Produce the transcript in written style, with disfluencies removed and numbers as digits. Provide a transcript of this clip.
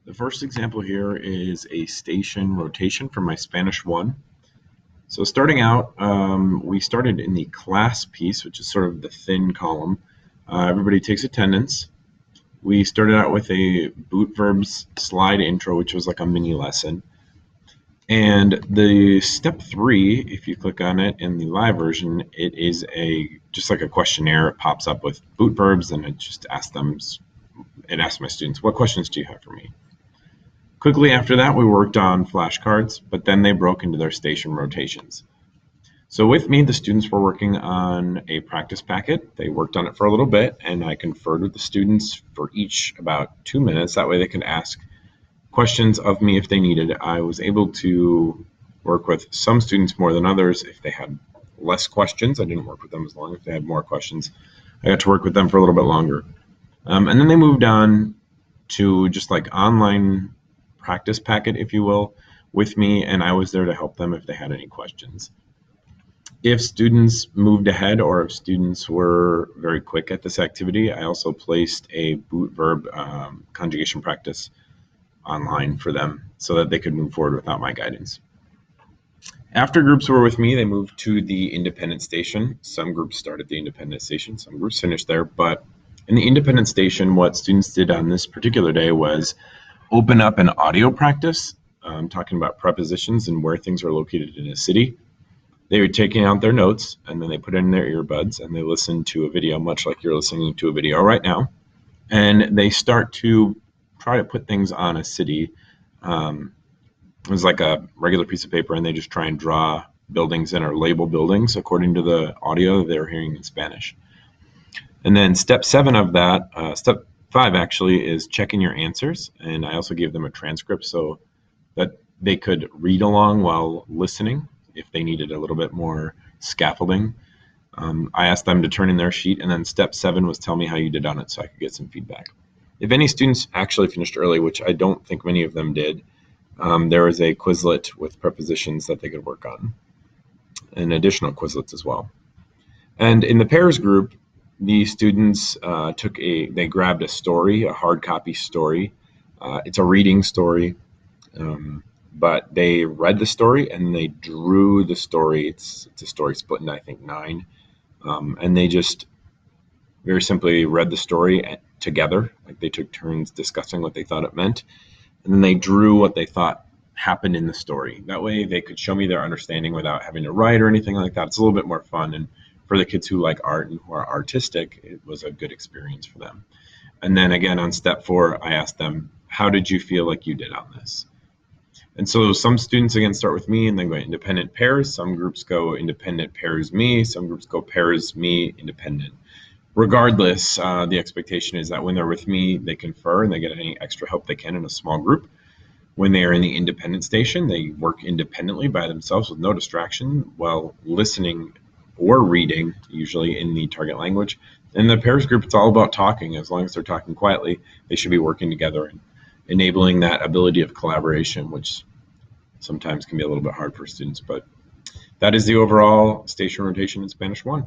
The first example here is a station rotation for my Spanish 1. So starting out, we started in the class piece, which is sort of the thin column. Everybody takes attendance. We started out with a boot verbs slide intro, which was like a mini lesson. And the step 3, if you click on it in the live version, it is just like a questionnaire. It pops up with boot verbs, and it just asks my students, what questions do you have for me? Quickly after that, we worked on flashcards, but then they broke into their station rotations. So with me, the students were working on a practice packet. They worked on it for a little bit, and I conferred with the students for each about 2 minutes. That way they could ask questions of me if they needed. I was able to work with some students more than others. If they had less questions, I didn't work with them as long. If they had more questions, I got to work with them for a little bit longer. And then they moved on to just like online practice packet, if you will, with me, and I was there to help them if they had any questions. If students moved ahead or if students were very quick at this activity, I also placed a boot verb conjugation practice online for them so that they could move forward without my guidance. After groups were with me, they moved to the independent station. Some groups started the independent station, some groups finished there, but in the independent station, what students did on this particular day was open up an audio practice, talking about prepositions and where things are located in a city. They were taking out their notes, and then they put in their earbuds, and they listened to a video, much like you're listening to a video right now. And they start to try to put things on a city. It was like a regular piece of paper, and they just try and draw buildings in or label buildings according to the audio they're hearing in Spanish. And then step 7 of that, step 5 actually, is checking your answers. And I also gave them a transcript so that they could read along while listening if they needed a little bit more scaffolding. I asked them to turn in their sheet, and then step 7 was tell me how you did on it so I could get some feedback. If any students actually finished early, which I don't think many of them did, there was a Quizlet with prepositions that they could work on, and additional Quizlets as well. And in the pairs group, the students they grabbed a story, a hard copy story. It's a reading story, but they read the story and they drew the story. It's a story split into, I think, 9. And they just very simply read the story together. Like they took turns discussing what they thought it meant. And then they drew what they thought happened in the story. That way they could show me their understanding without having to write or anything like that. It's a little bit more fun. And for the kids who like art and who are artistic, it was a good experience for them. And then again, on step 4, I asked them, how did you feel like you did on this? And so some students, again, start with me and then go independent pairs. Some groups go independent pairs me. Some groups go pairs me, independent. Regardless, the expectation is that when they're with me, they confer and they get any extra help they can in a small group. When they are in the independent station, they work independently by themselves with no distraction while listening or reading, usually in the target language. In the pairs group, it's all about talking. As long as they're talking quietly, they should be working together and enabling that ability of collaboration, which sometimes can be a little bit hard for students. But that is the overall station rotation in Spanish 1.